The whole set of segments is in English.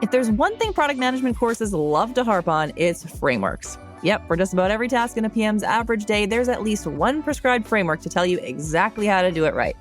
If there's one thing product management courses love to harp on, it's frameworks. Yep, for just about every task in a PM's average day, there's at least one prescribed framework to tell you exactly how to do it right.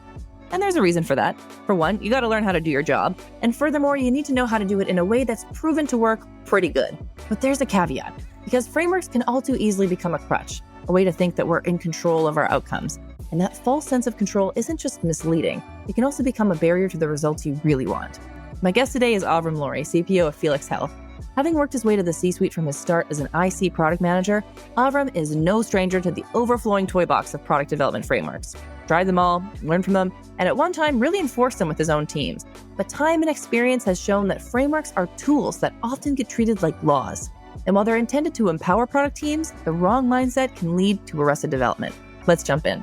And there's a reason for that. For one, you got to learn how to do your job. And furthermore, you need to know how to do it in a way that's proven to work pretty good. But there's a caveat, because frameworks can all too easily become a crutch, a way to think that we're in control of our outcomes. And that false sense of control isn't just misleading, it can also become a barrier to the results you really want. My guest today is Avrum Laurie, CPO of Felix Health. Having worked his way to the C-suite from his start as an IC product manager, Avrum is no stranger to the overflowing toy box of product development frameworks. Tried them all, learned from them, and at one time really enforced them with his own teams. But time and experience has shown that frameworks are tools that often get treated like laws. And while they're intended to empower product teams, the wrong mindset can lead to arrested development. Let's jump in.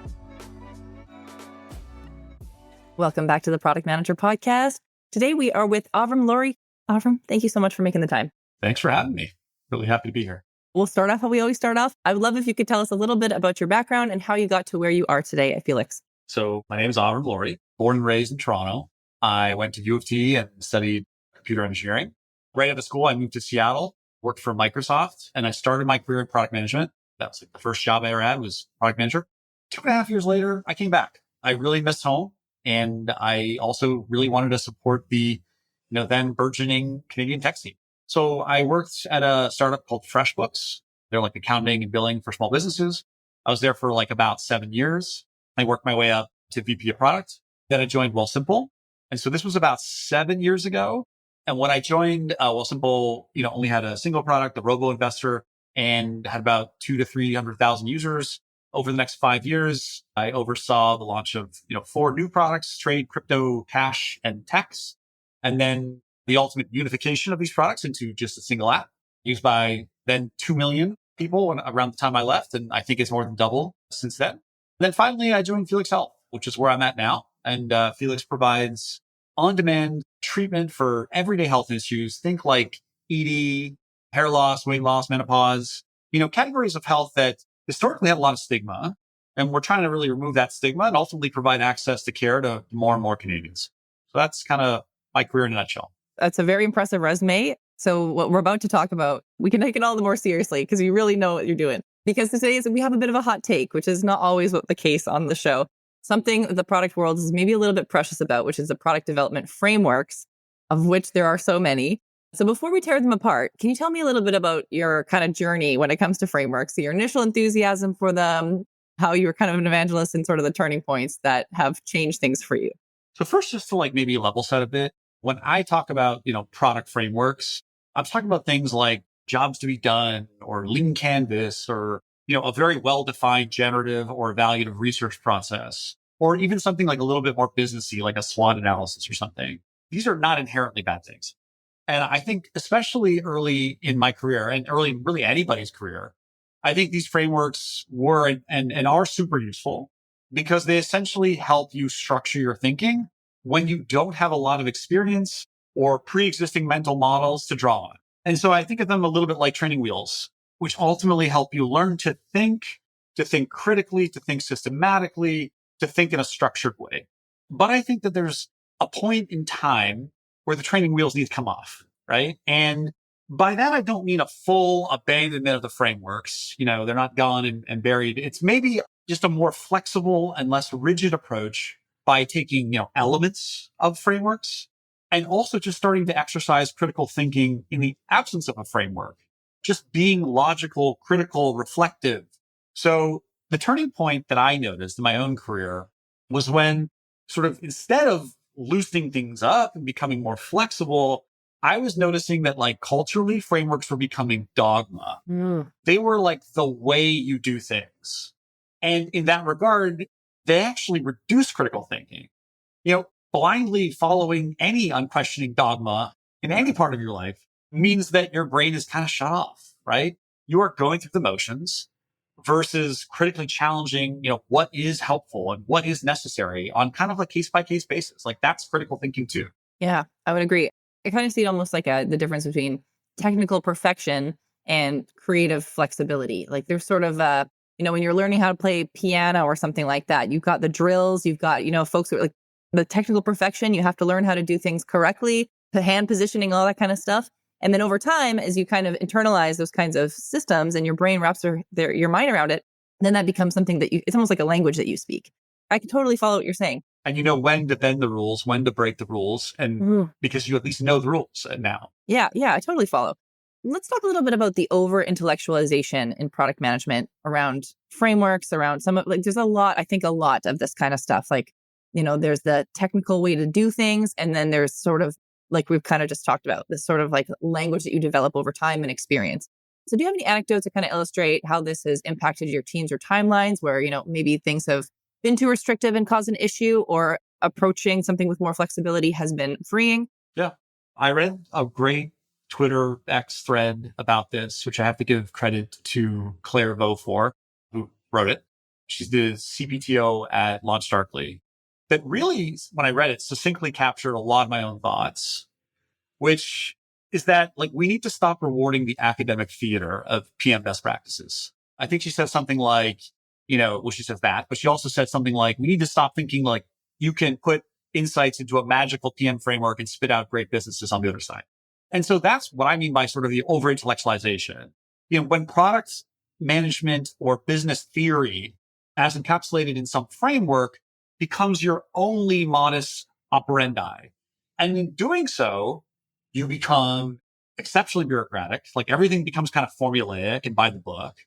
Welcome back to the Product Manager Podcast. Today we are with Avrum Laurie. Avrum, thank you so much for making the time. Thanks for having me. Really happy to be here. We'll start off how we always start off. I would love if you could tell us a little bit about your background and how you got to where you are today at Felix. So my name is Avrum Laurie, born and raised in Toronto. I went to U of T and studied computer engineering. Right out of school, I moved to Seattle, worked for Microsoft, and I started my career in product management. That was like the first job I ever had was product manager. 2.5 years later, I came back. I really missed home. And I also really wanted to support the, then burgeoning Canadian tech scene. So I worked at a startup called FreshBooks. They're like accounting and billing for small businesses. I was there for like about 7 years. I worked my way up to VP of product. Then I joined Wealthsimple. And so this was about 7 years ago. And when I joined, Wealthsimple, only had a single product, the robo-investor, and had about 200,000 to 300,000 users. Over the next 5 years, I oversaw the launch of, 4 new products, trade, crypto, cash, and tax. And then the ultimate unification of these products into just a single app used by then 2 million people around the time I left. And I think it's more than double since then. And then finally, I joined Felix Health, which is where I'm at now. And Felix provides on-demand treatment for everyday health issues. Think like ED, hair loss, weight loss, menopause, categories of health that historically had a lot of stigma, and we're trying to really remove that stigma and ultimately provide access to care to more and more Canadians. So that's kind of my career in a nutshell. That's a very impressive resume. So what we're about to talk about, we can take it all the more seriously because you really know what you're doing. Because today we have a bit of a hot take, which is not always the case on the show. Something the product world is maybe a little bit precious about, which is the product development frameworks, of which there are so many. So before we tear them apart, can you tell me a little bit about your kind of journey when it comes to frameworks, your initial enthusiasm for them, how you were kind of an evangelist and sort of the turning points that have changed things for you? So first, just to maybe level set a bit, when I talk about, product frameworks, I'm talking about things like jobs to be done or lean canvas or, a very well-defined generative or evaluative research process, or even something like a little bit more businessy, like a SWOT analysis or something. These are not inherently bad things. And I think especially early in my career and early in really anybody's career, I think these frameworks were and are super useful because they essentially help you structure your thinking when you don't have a lot of experience or pre-existing mental models to draw on. And so I think of them a little bit like training wheels, which ultimately help you learn to think critically, to think systematically, to think in a structured way. But I think that there's a point in time where the training wheels need to come off, right? And by that, I don't mean a full abandonment of the frameworks. They're not gone and buried. It's maybe just a more flexible and less rigid approach by taking, elements of frameworks and also just starting to exercise critical thinking in the absence of a framework, just being logical, critical, reflective. So the turning point that I noticed in my own career was when sort of instead of loosening things up and becoming more flexible, I was noticing that culturally frameworks were becoming dogma. They were like the way you do things. And in that regard, they actually reduce critical thinking. Blindly following any unquestioning dogma in any part of your life means that your brain is kind of shut off, right? You are going through the motions versus critically challenging, what is helpful and what is necessary on kind of a case-by-case basis. That's critical thinking too. Yeah, I would agree. I kind of see it almost like the difference between technical perfection and creative flexibility. There's sort of when you're learning how to play piano or something like that, you've got the drills, you've got, folks who are the technical perfection, you have to learn how to do things correctly. hand positioning, all that kind of stuff. And then over time, as you kind of internalize those kinds of systems and your brain wraps your mind around it, then that becomes something that it's almost like a language that you speak. I can totally follow what you're saying. And you know when to bend the rules, when to break the rules, and because you at least know the rules now. Yeah, I totally follow. Let's talk a little bit about the over intellectualization in product management around frameworks, around there's a lot of this kind of stuff. Like, there's the technical way to do things. And then there's sort of like we've kind of just talked about this sort of like language that you develop over time and experience. So do you have any anecdotes to kind of illustrate how this has impacted your teams or timelines where, maybe things have been too restrictive and caused an issue, or approaching something with more flexibility has been freeing? Yeah. I read a great Twitter X thread about this, which I have to give credit to Claire Vaux for, who wrote it. She's the CPTO at LaunchDarkly. That really, when I read it, succinctly captured a lot of my own thoughts, which is that like we need to stop rewarding the academic theater of PM best practices. I think she says something like, she says that, but she also said something like, we need to stop thinking like you can put insights into a magical PM framework and spit out great businesses on the other side. And so that's what I mean by sort of the over intellectualization. When product management or business theory, as encapsulated in some framework, becomes your only modus operandi. And in doing so, you become exceptionally bureaucratic, like everything becomes kind of formulaic and by the book,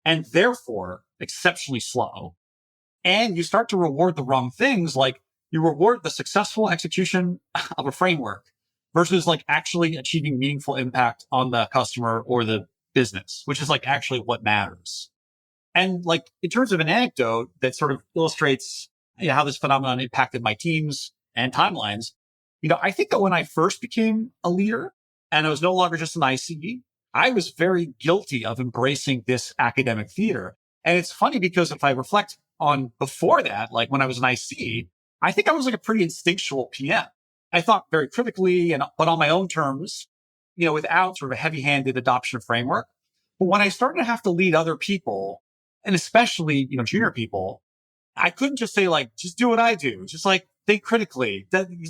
and therefore exceptionally slow. And you start to reward the wrong things, like you reward the successful execution of a framework versus like actually achieving meaningful impact on the customer or the business, which is like actually what matters. And like in terms of an anecdote that sort of illustrates how this phenomenon impacted my teams and timelines, I think that when I first became a leader and I was no longer just an IC, I was very guilty of embracing this academic theater. And it's funny because if I reflect on before that, like when I was an IC, I think I was like a pretty instinctual PM. I thought very critically but on my own terms, without sort of a heavy-handed adoption of framework. But when I started to have to lead other people, and especially, junior people, I couldn't just say like, just do what I do. Just like think critically.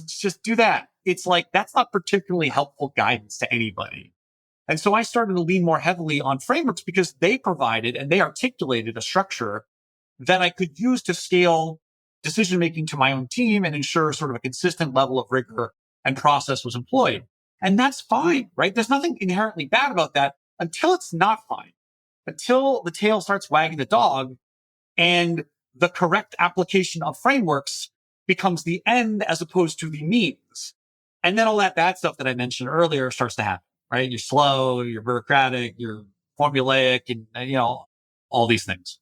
Just do that. It's like, that's not particularly helpful guidance to anybody. And so I started to lean more heavily on frameworks because they provided and they articulated a structure that I could use to scale decision-making to my own team and ensure sort of a consistent level of rigor and process was employed. And that's fine, right? There's nothing inherently bad about that until it's not fine, until the tail starts wagging the dog and the correct application of frameworks becomes the end as opposed to the means. And then all that bad stuff that I mentioned earlier starts to happen, right? You're slow, you're bureaucratic, you're formulaic, and, all these things.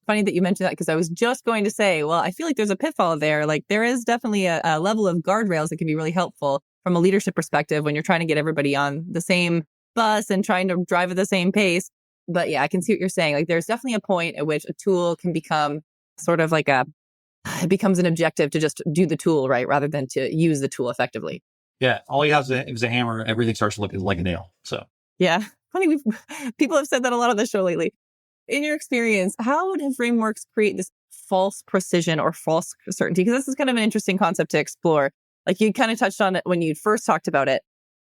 Funny that you mentioned that because I was just going to say, well, I feel like there's a pitfall there. Like there is definitely a level of guardrails that can be really helpful from a leadership perspective when you're trying to get everybody on the same bus and trying to drive at the same pace. But yeah, I can see what you're saying. Like there's definitely a point at which a tool can become sort of like it becomes an objective to just do the tool right rather than to use the tool effectively. Yeah. All you have is a hammer. Everything starts to look like a nail. So yeah, funny. People have said that a lot on the show lately. In your experience, how do frameworks create this false precision or false certainty? Because this is kind of an interesting concept to explore. Like you kind of touched on it when you first talked about it,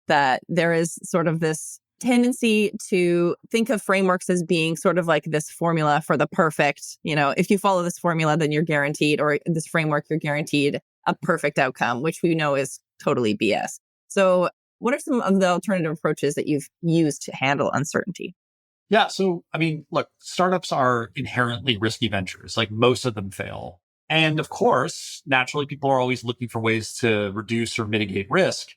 that there is sort of this tendency to think of frameworks as being sort of like this formula for the perfect, if you follow this formula, then you're guaranteed, or this framework, you're guaranteed a perfect outcome, which we know is totally BS. So what are some of the alternative approaches that you've used to handle uncertainty? Yeah. So, look, startups are inherently risky ventures. Like most of them fail. And of course, naturally, people are always looking for ways to reduce or mitigate risk.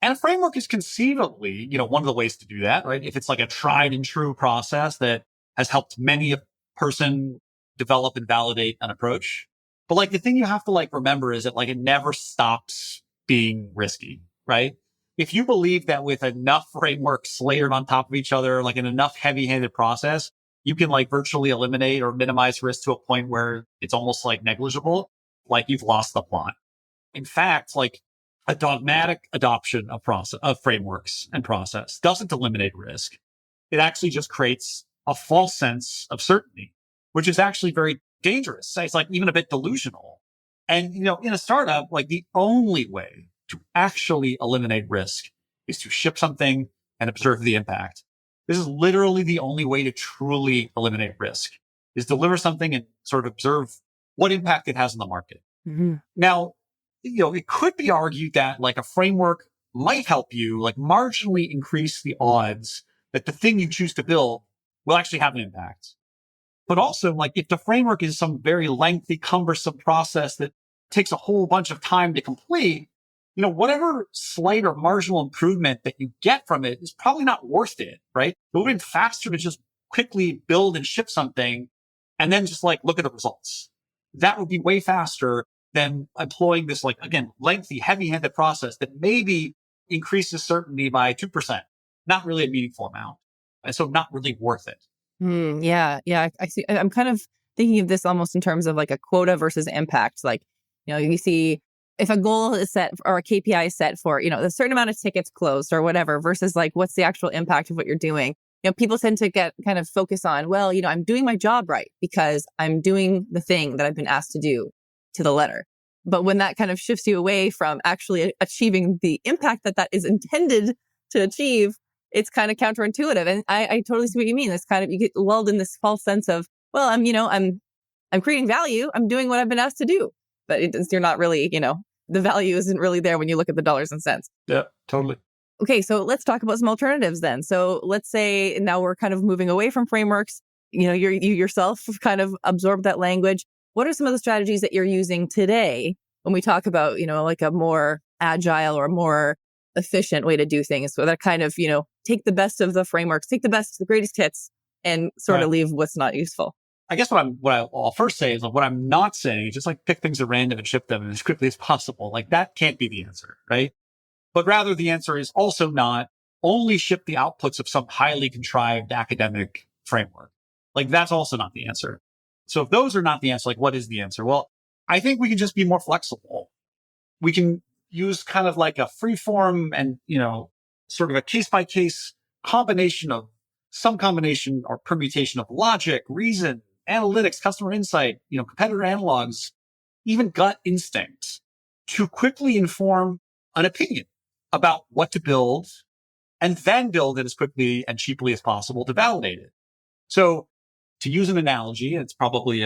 And a framework is conceivably, one of the ways to do that, right? If it's like a tried and true process that has helped many a person develop and validate an approach. But like the thing you have to like remember is that like it never stops being risky, right? If you believe that with enough frameworks layered on top of each other, like an enough heavy-handed process, you can like virtually eliminate or minimize risk to a point where it's almost like negligible, like you've lost the plot. In fact, like a dogmatic adoption of frameworks and process doesn't eliminate risk. It actually just creates a false sense of certainty, which is actually very dangerous. It's like even a bit delusional. And, in a startup, like the only way to actually eliminate risk is to ship something and observe the impact. This is literally the only way to truly eliminate risk, is deliver something and sort of observe what impact it has on the market. Mm-hmm. Now, it could be argued that like a framework might help you like marginally increase the odds that the thing you choose to build will actually have an impact. But also, like, if the framework is some very lengthy, cumbersome process that takes a whole bunch of time to complete, whatever slight or marginal improvement that you get from it is probably not worth it, right? It would have been faster to just quickly build and ship something and then just like look at the results. That would be way faster than employing this, like, again, lengthy, heavy-handed process that maybe increases certainty by 2%, not really a meaningful amount. And so not really worth it. Yeah. I see. I'm kind of thinking of this almost in terms of like a quota versus impact. Like, you see if a goal is set or a KPI is set for, a certain amount of tickets closed or whatever versus like what's the actual impact of what you're doing. People tend to get kind of focus on, well, I'm doing my job right because I'm doing the thing that I've been asked to do to the letter. But when that kind of shifts you away from actually achieving the impact that is intended to achieve, it's kind of counterintuitive. And I totally see what you mean. It's kind of, you get lulled in this false sense of, well, I'm creating value. I'm doing what I've been asked to do. But you're not really, the value isn't really there when you look at the dollars and cents. Yeah, totally. Okay, so let's talk about some alternatives then. So let's say now we're kind of moving away from frameworks. You yourself have kind of absorbed that language. What are some of the strategies that you're using today when we talk about, like a more agile or more efficient way to do things? So that kind of, take the best of the frameworks, take the greatest hits and sort of leave what's not useful. I guess I'll first say is like, what I'm not saying is just like pick things at random and ship them as quickly as possible. Like that can't be the answer, right? But rather the answer is also not only ship the outputs of some highly contrived academic framework. Like that's also not the answer. So if those are not the answer, like what is the answer? Well, I think we can just be more flexible. We can use kind of like a free form and, sort of a case by case combination of some combination or permutation of logic, reason, analytics, customer insight, competitor analogs, even gut instincts to quickly inform an opinion about what to build and then build it as quickly and cheaply as possible to validate it. So to use an analogy, it's probably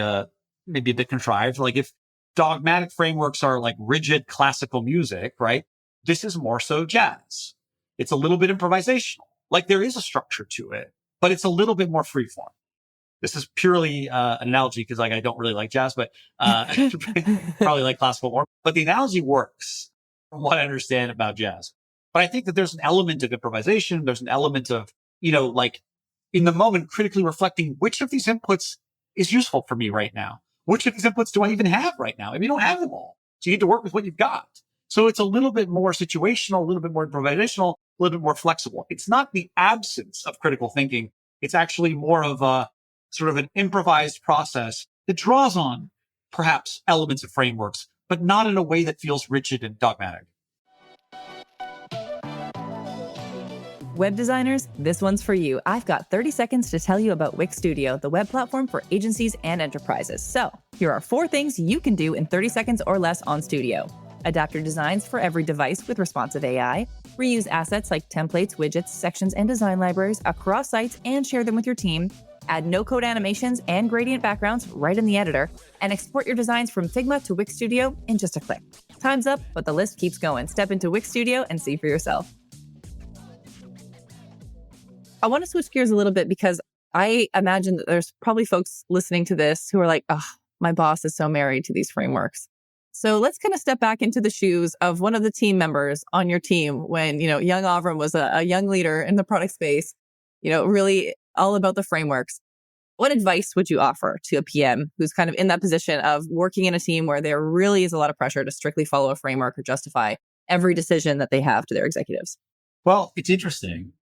maybe a bit contrived. Like if dogmatic frameworks are like rigid classical music, right? This is more so jazz. It's a little bit improvisational. Like there is a structure to it, but it's a little bit more freeform. This is purely an analogy because like I don't really like jazz, but probably like classical more. But the analogy works from what I understand about jazz. But I think that there's an element of improvisation. There's an element of, like in the moment, critically reflecting which of these inputs is useful for me right now. Which of these inputs do I even have right now? I mean, you don't have them all. So you need to work with what you've got. So it's a little bit more situational, a little bit more improvisational, a little bit more flexible. It's not the absence of critical thinking. It's actually more of a sort of an improvised process that draws on perhaps elements of frameworks, but not in a way that feels rigid and dogmatic. Web designers, this one's for you. I've got 30 seconds to tell you about Wix Studio, the web platform for agencies and enterprises. So here are 4 things you can do in 30 seconds or less on Studio. Adapt your designs for every device with responsive AI. Reuse assets like templates, widgets, sections, and design libraries across sites and share them with your team. Add no-code animations and gradient backgrounds right in the editor. And export your designs from Figma to Wix Studio in just a click. Time's up, but the list keeps going. Step into Wix Studio and see for yourself. I want to switch gears a little bit because I imagine that there's probably folks listening to this who are like, oh, my boss is so married to these frameworks. So let's kind of step back into the shoes of one of the team members on your team when, young Avrum was a young leader in the product space, really all about the frameworks. What advice would you offer to a PM who's kind of in that position of working in a team where there really is a lot of pressure to strictly follow a framework or justify every decision that they have to their executives? Well, it's interesting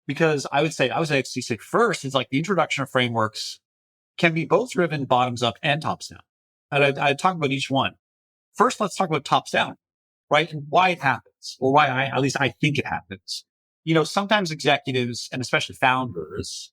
because I would actually say first, it's like the introduction of frameworks can be both driven bottoms up and tops down. And I'd talk about each one. First, let's talk about tops down, right? And why it happens, or why at least I think it happens. Sometimes executives and especially founders,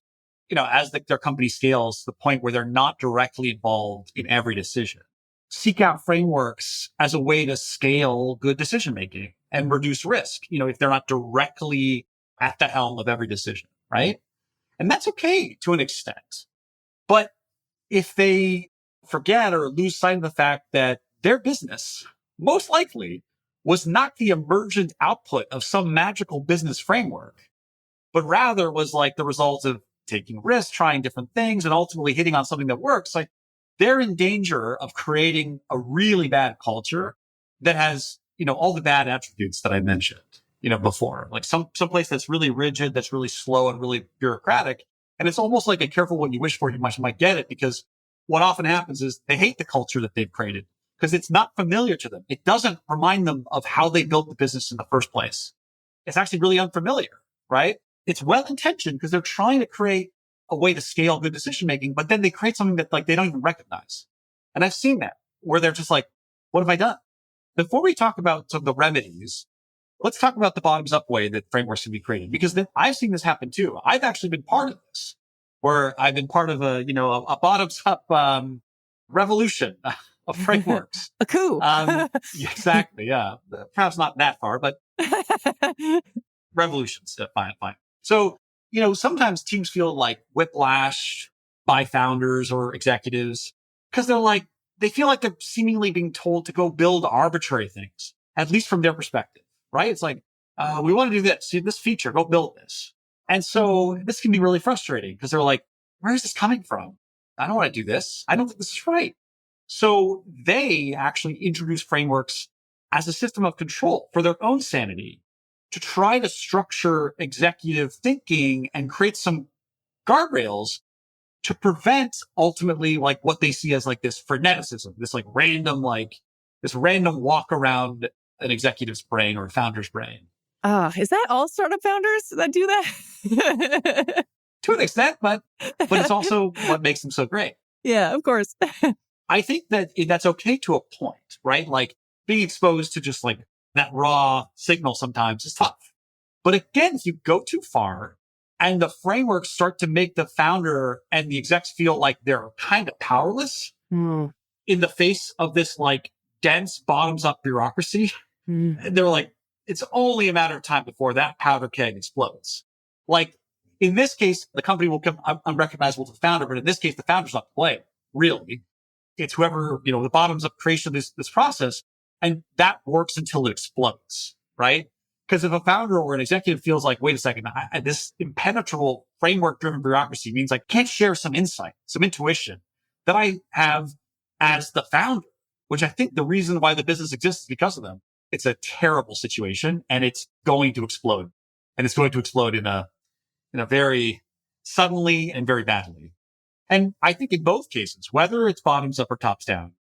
as their company scales to the point where they're not directly involved in every decision, seek out frameworks as a way to scale good decision making and reduce risk, if they're not directly at the helm of every decision, right? And that's okay to an extent. But if they forget or lose sight of the fact that their business most likely was not the emergent output of some magical business framework, but rather was like the result of taking risks, trying different things, and ultimately hitting on something that works, like they're in danger of creating a really bad culture that has, all the bad attributes that I mentioned, before, like some place that's really rigid, that's really slow and really bureaucratic. And it's almost like a careful what you wish for, you might get it, because what often happens is they hate the culture that they've created because it's not familiar to them. It doesn't remind them of how they built the business in the first place. It's actually really unfamiliar, right? It's well-intentioned because they're trying to create a way to scale good decision making, but then they create something that like they don't even recognize. And I've seen that where they're just like, what have I done? Before we talk about some of the remedies, let's talk about the bottoms up way that frameworks can be created, because then I've seen this happen too. I've actually been part of this, where I've been part of a bottoms up, revolution of frameworks. A coup. Exactly. Yeah. Perhaps not that far, but revolutions. Fine. So, sometimes teams feel like whiplash by founders or executives because they feel like they're seemingly being told to go build arbitrary things, at least from their perspective, right? It's like, we want to do this, see this feature, go build this. And so this can be really frustrating because they're like, where is this coming from? I don't want to do this. I don't think this is right. So they actually introduce frameworks as a system of control for their own sanity, to try to structure executive thinking and create some guardrails to prevent ultimately like what they see as like this freneticism, this random walk around an executive's brain or a founder's brain. Is that all startup founders that do that? To an extent, but it's also what makes them so great. Yeah, of course. I think that that's okay to a point, right? Like being exposed to just like that raw signal sometimes is tough. But again, if you go too far and the frameworks start to make the founder and the execs feel like they're kind of powerless in the face of this like dense bottoms up bureaucracy, they're like, it's only a matter of time before that powder keg explodes. Like in this case, the company will become unrecognizable to the founder, but in this case, the founder's not to blame, really. It's whoever, the bottoms up creation of this process. And that works until it explodes, right? Because if a founder or an executive feels like, wait a second, this impenetrable framework driven bureaucracy means I can't share some insight, some intuition that I have as the founder, which I think the reason why the business exists is because of them. It's a terrible situation and it's going to explode, and it's going to explode in a very suddenly and very badly. And I think in both cases, whether it's bottoms up or tops down,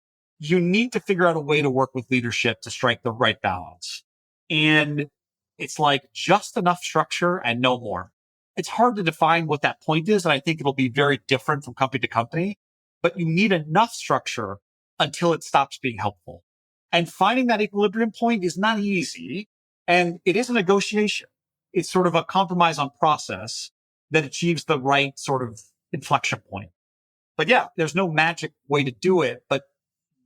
you need to figure out a way to work with leadership to strike the right balance. And it's like just enough structure and no more. It's hard to define what that point is. And I think it'll be very different from company to company, but you need enough structure until it stops being helpful. And finding that equilibrium point is not easy. And it is a negotiation. It's sort of a compromise on process that achieves the right sort of inflection point. But yeah, there's no magic way to do it, but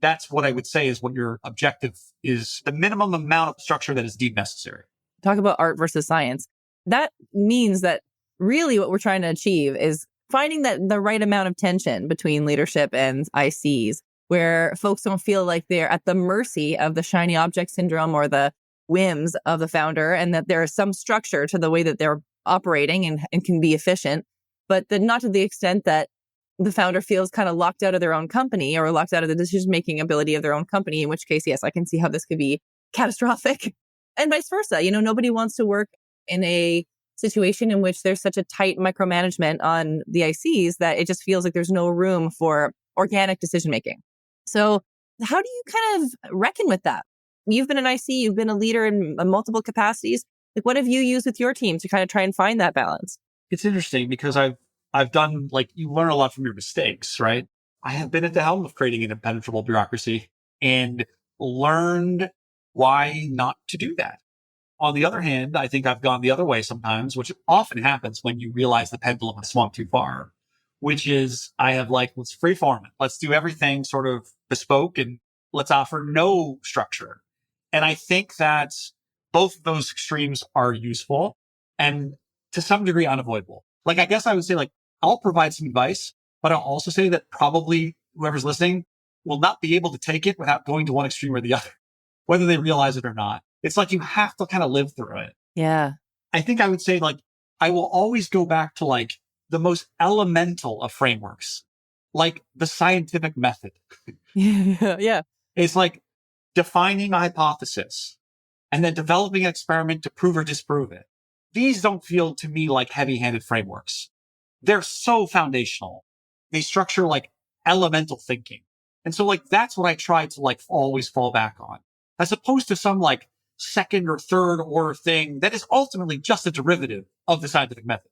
that's what I would say is what your objective is, the minimum amount of structure that is deemed necessary. Talk about art versus science. That means that really what we're trying to achieve is finding the right amount of tension between leadership and ICs, where folks don't feel like they're at the mercy of the shiny object syndrome or the whims of the founder, and that there is some structure to the way that they're operating and can be efficient, but then not to the extent that the founder feels kind of locked out of their own company or locked out of the decision-making ability of their own company, in which case, yes, I can see how this could be catastrophic. And vice versa. Nobody wants to work in a situation in which there's such a tight micromanagement on the ICs that it just feels like there's no room for organic decision-making. So how do you kind of reckon with that? You've been an IC, you've been a leader in multiple capacities. Like, what have you used with your team to kind of try and find that balance? It's interesting because I've done, like, you learn a lot from your mistakes, right? I have been at the helm of creating an impenetrable bureaucracy and learned why not to do that. On the other hand, I think I've gone the other way sometimes, which often happens when you realize the pendulum has swung too far, which is I have like, let's freeform it. Let's do everything sort of bespoke and let's offer no structure. And I think that both of those extremes are useful and to some degree unavoidable. Like, I guess I would say like, I'll provide some advice, but I'll also say that probably whoever's listening will not be able to take it without going to one extreme or the other, whether they realize it or not. It's like you have to kind of live through it. Yeah. I think I would say like, I will always go back to like the most elemental of frameworks, like the scientific method. Yeah. Yeah. It's like defining a hypothesis and then developing an experiment to prove or disprove it. These don't feel to me like heavy-handed frameworks. They're so foundational. They structure like elemental thinking. And so like, that's what I try to like always fall back on, as opposed to some like second or third order thing that is ultimately just a derivative of the scientific method.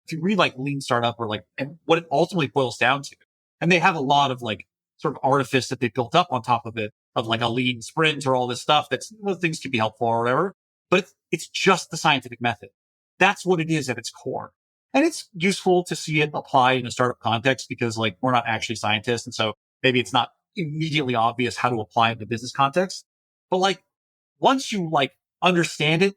If you read like Lean Startup or like, and what it ultimately boils down to, and they have a lot of like sort of artifice that they built up on top of it, of like a lean sprint or all this stuff that's, well, things can be helpful or whatever, but it's just the scientific method. That's what it is at its core. And it's useful to see it applied in a startup context because like we're not actually scientists. And so maybe it's not immediately obvious how to apply it in the business context. But like once you like understand it,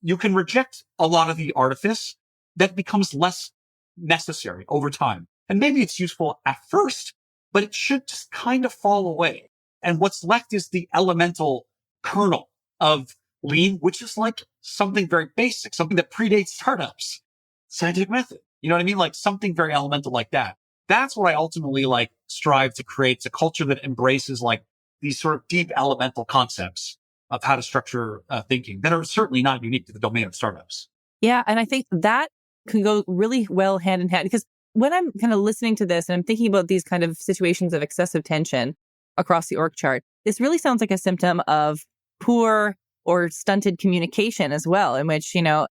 you can reject a lot of the artifice that becomes less necessary over time. And maybe it's useful at first, but it should just kind of fall away. And what's left is the elemental kernel of lean, which is like something very basic, something that predates startups, scientific method. You know what I mean? Like something very elemental like that. That's what I ultimately like strive to create. It's a culture that embraces like these sort of deep elemental concepts of how to structure thinking that are certainly not unique to the domain of startups. Yeah. And I think that can go really well hand in hand because when I'm kind of listening to this and I'm thinking about these kind of situations of excessive tension across the org chart, this really sounds like a symptom of poor or stunted communication as well, in which, you know,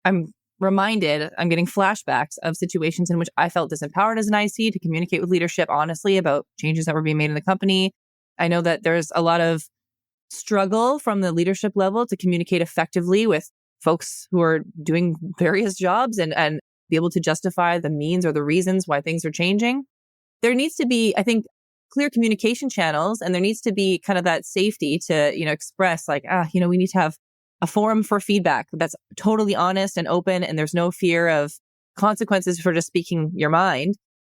I'm getting flashbacks of situations in which I felt disempowered as an IC to communicate with leadership honestly about changes that were being made in the company. I know that there's a lot of struggle from the leadership level to communicate effectively with folks who are doing various jobs and be able to justify the means or the reasons why things are changing. There needs to be, I think, clear communication channels, and there needs to be kind of that safety to, you know, express like, we need to have a forum for feedback that's totally honest and open, and there's no fear of consequences for just speaking your mind.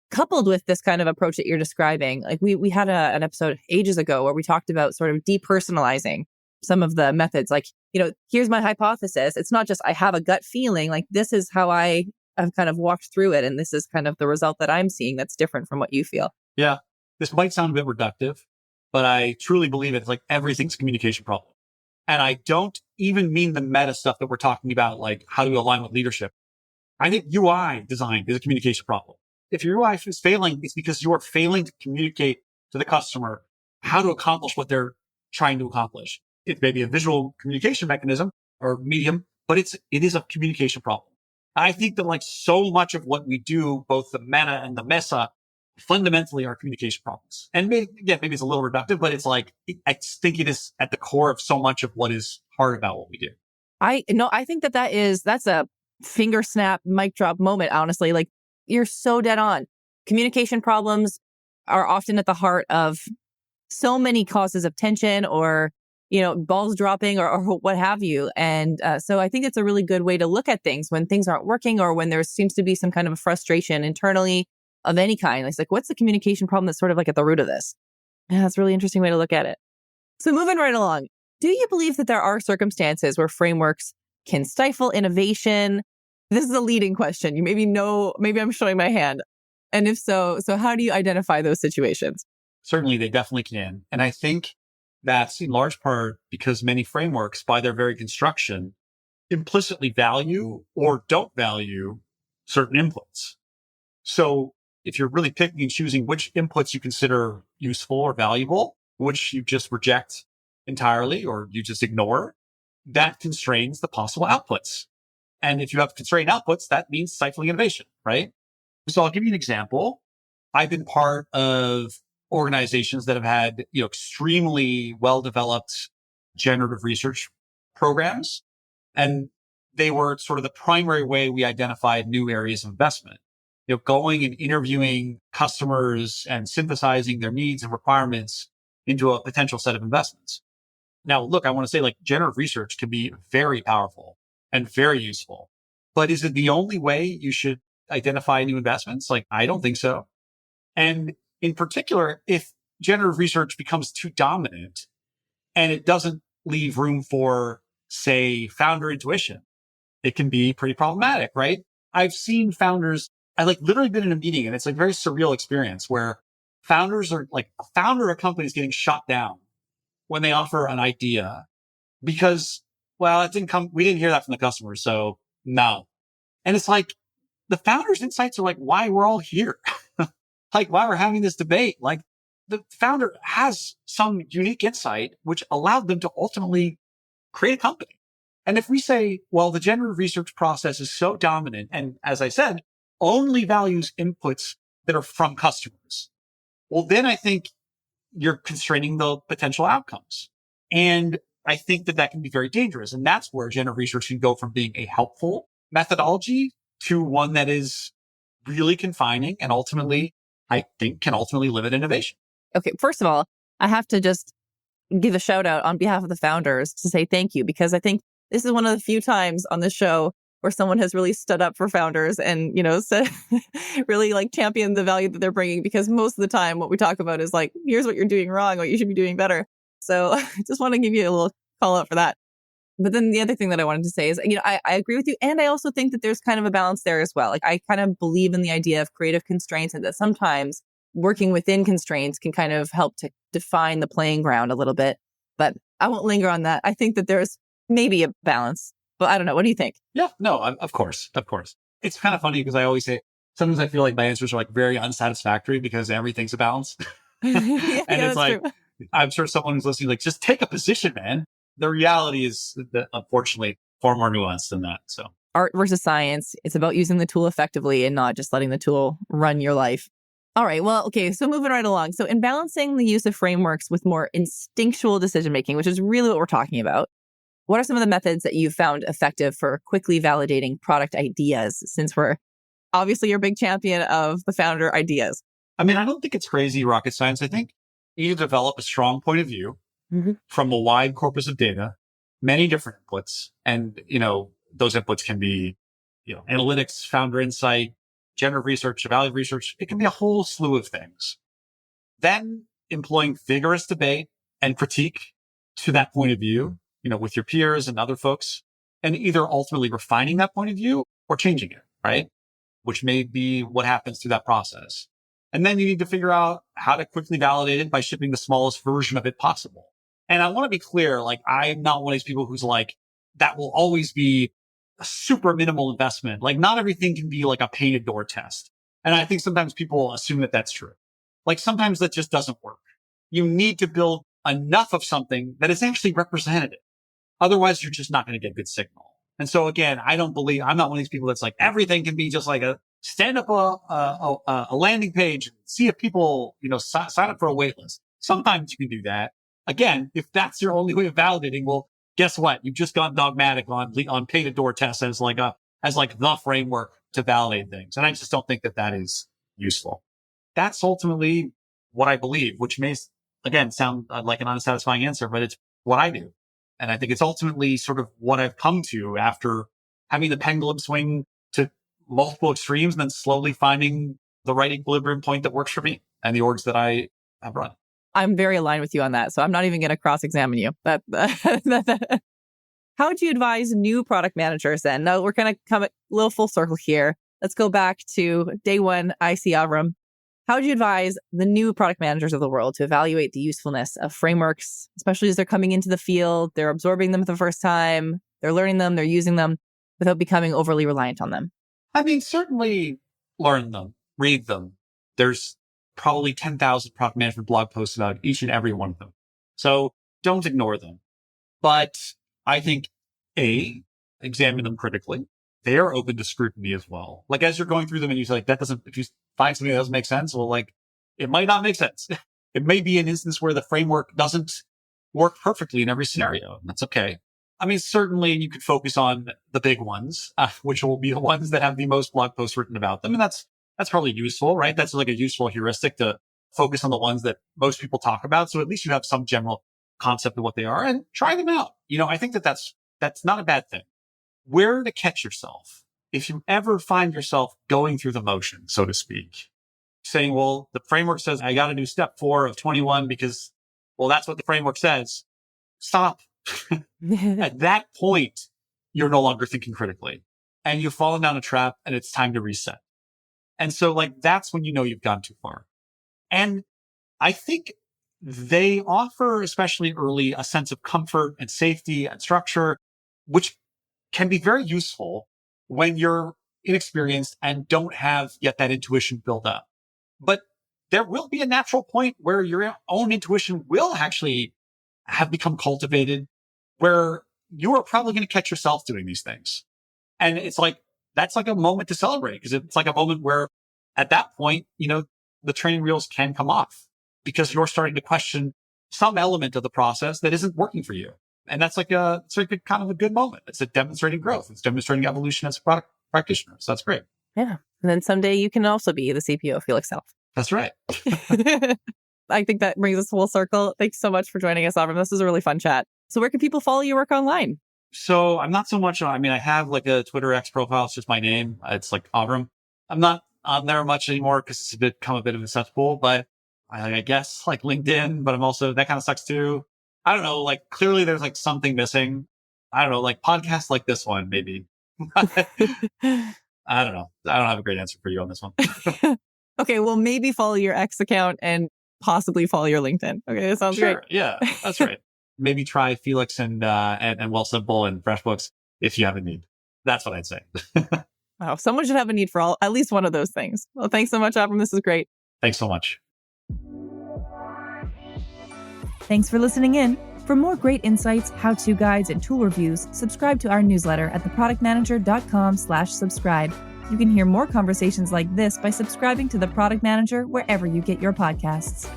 Coupled with this kind of approach that you're describing, like we had an episode ages ago where we talked about sort of depersonalizing some of the methods. Like, you know, here's my hypothesis. It's not just I have a gut feeling, like this is how I have kind of walked through it. And this is kind of the result that I'm seeing that's different from what you feel. Yeah. This might sound a bit reductive, but I truly believe it's like everything's a communication problem. And I don't even mean the meta stuff that we're talking about, like how do you align with leadership. I think UI design is a communication problem. If your UI is failing, it's because you are failing to communicate to the customer how to accomplish what they're trying to accomplish. It may be a visual communication mechanism or medium, but it is a communication problem. I think that like so much of what we do, both the meta and the mesa, fundamentally are communication problems. And maybe it's a little reductive, but it's like, I think it is at the core of so much of what is hard about what we do. I think that's a finger snap, mic drop moment, honestly. Like, you're so dead on. Communication problems are often at the heart of so many causes of tension or, you know, balls dropping or what have you. And so I think it's a really good way to look at things when things aren't working or when there seems to be some kind of a frustration internally of any kind. It's like, what's the communication problem that's sort of like at the root of this? Yeah, that's a really interesting way to look at it. So moving right along, do you believe that there are circumstances where frameworks can stifle innovation? This is a leading question. You maybe I'm showing my hand. And if so how do you identify those situations? Certainly, they definitely can. And I think that's in large part because many frameworks, by their very construction, implicitly value or don't value certain inputs. So if you're really picking and choosing which inputs you consider useful or valuable, which you just reject entirely or you just ignore, that constrains the possible outputs. And if you have constrained outputs, that means stifling innovation, right? So I'll give you an example. I've been part of organizations that have had, extremely well-developed generative research programs. And they were sort of the primary way we identified new areas of investment. Going and interviewing customers and synthesizing their needs and requirements into a potential set of investments. Now, look, I want to say like generative research can be very powerful and very useful, but is it the only way you should identify new investments? Like, I don't think so. And in particular, if generative research becomes too dominant and it doesn't leave room for, say, founder intuition, it can be pretty problematic, right? I've seen founders, I like literally been in a meeting and it's like a very surreal experience where founders are like a founder of a company is getting shot down when they offer an idea because, well, it didn't come, we didn't hear that from the customer. So no. And it's like the founder's insights are like why we're all here. Like why we're having this debate. Like the founder has some unique insight, which allowed them to ultimately create a company. And if we say, well, the generative research process is so dominant, and as I said, only values inputs that are from customers, well, then I think you're constraining the potential outcomes. And I think that that can be very dangerous. And that's where generative research can go from being a helpful methodology to one that is really confining and ultimately, I think, can ultimately limit innovation. Okay, first of all, I have to just give a shout out on behalf of the founders to say thank you, because I think this is one of the few times on this show where someone has really stood up for founders and, said, really like championed the value that they're bringing, because most of the time what we talk about is like, here's what you're doing wrong, what you should be doing better. So I just want to give you a little call out for that. But then the other thing that I wanted to say is, I agree with you. And I also think that there's kind of a balance there as well. Like I kind of believe in the idea of creative constraints and that sometimes working within constraints can kind of help to define the playing ground a little bit. But I won't linger on that. I think that there's maybe a balance, but I don't know. What do you think? Yeah, no, of course. It's kind of funny because I always say, sometimes I feel like my answers are like very unsatisfactory because everything's a balance. Yeah, And it's like, true. I'm sure someone who's listening, like, just take a position, man. The reality is that unfortunately far more nuanced than that. So Art versus science. It's about using the tool effectively and not just letting the tool run your life. All right. Well, okay. So moving right along. So in balancing the use of frameworks with more instinctual decision making, which is really what we're talking about, what are some of the methods that you've found effective for quickly validating product ideas, since we're obviously you're a big champion of the founder ideas? I mean, I don't think it's crazy rocket science. I think you develop a strong point of view from a wide corpus of data, many different inputs. And, those inputs can be, analytics, founder insight, generative research, evaluative research. It can be a whole slew of things. Then employing vigorous debate and critique to that point of view, with your peers and other folks, and either ultimately refining that point of view or changing it, right? Which may be what happens through that process. And then you need to figure out how to quickly validate it by shipping the smallest version of it possible. And I want to be clear, like, I'm not one of these people who's like, that will always be a super minimal investment. Like, not everything can be like a painted door test. And I think sometimes people assume that that's true. Like, sometimes that just doesn't work. You need to build enough of something that is actually representative. Otherwise, you're just not going to get good signal. And so again, I'm not one of these people that's like, everything can be just like stand up a landing page and see if people, sign up for a wait list. Sometimes you can do that. Again, if that's your only way of validating, well, guess what? You've just gone dogmatic on painted door tests as the framework to validate things. And I just don't think that is useful. That's ultimately what I believe, which may, again, sound like an unsatisfying answer, but it's what I do. And I think it's ultimately sort of what I've come to after having the pendulum swing to multiple extremes and then slowly finding the right equilibrium point that works for me and the orgs that I have run. I'm very aligned with you on that. So I'm not even going to cross-examine you. How would you advise new product managers then? Now we're going to come a little full circle here. Let's go back to day one, IC Avrum. How would you advise the new product managers of the world to evaluate the usefulness of frameworks, especially as they're coming into the field, they're absorbing them for the first time, they're learning them, they're using them without becoming overly reliant on them? I mean, certainly learn them, read them. There's probably 10,000 product management blog posts about each and every one of them. So don't ignore them. But I think, examine them critically. They are open to scrutiny as well. Like, as you're going through them and you say, like, if you find something that doesn't make sense, well, like, it might not make sense. It may be an instance where the framework doesn't work perfectly in every scenario. And that's okay. I mean, certainly you could focus on the big ones, which will be the ones that have the most blog posts written about them. And that's probably useful, right? That's like a useful heuristic to focus on the ones that most people talk about. So at least you have some general concept of what they are and try them out. I think that's not a bad thing. Where to catch yourself, if you ever find yourself going through the motion, so to speak, saying, well, the framework says I got to do step 4 of 21 because, well, that's what the framework says. Stop. At that point, you're no longer thinking critically and you've fallen down a trap and it's time to reset. And so that's when you've gone too far. And I think they offer, especially early, a sense of comfort and safety and structure, which can be very useful when you're inexperienced and don't have yet that intuition built up. But there will be a natural point where your own intuition will actually have become cultivated, where you are probably going to catch yourself doing these things. And it's that's a moment to celebrate, because it's a moment where at that point, the training wheels can come off because you're starting to question some element of the process that isn't working for you. And that's it's a good moment. It's demonstrating growth. It's demonstrating evolution as a product practitioner. So that's great. Yeah. And then someday you can also be the CPO of Felix Health. That's right. I think that brings us full circle. Thanks so much for joining us, Avrum. This was a really fun chat. So where can people follow your work online? So I'm not so much I have a Twitter X profile. It's just my name. It's Avrum. I'm not on there much anymore because it's become a bit of a cesspool, but I guess LinkedIn, but I'm also, that kind of sucks too. I don't know, clearly there's something missing. I don't know, podcasts like this one, maybe. I don't know. I don't have a great answer for you on this one. Okay, well, maybe follow your X account and possibly follow your LinkedIn. Okay, that sounds great. Yeah, that's right. Maybe try Felix and Well Simple and FreshBooks if you have a need. That's what I'd say. Wow, someone should have a need for at least one of those things. Well, thanks so much, Avrum. This is great. Thanks so much. Thanks for listening in. For more great insights, how-to guides, and tool reviews, subscribe to our newsletter at theproductmanager.com/subscribe. You can hear more conversations like this by subscribing to The Product Manager wherever you get your podcasts.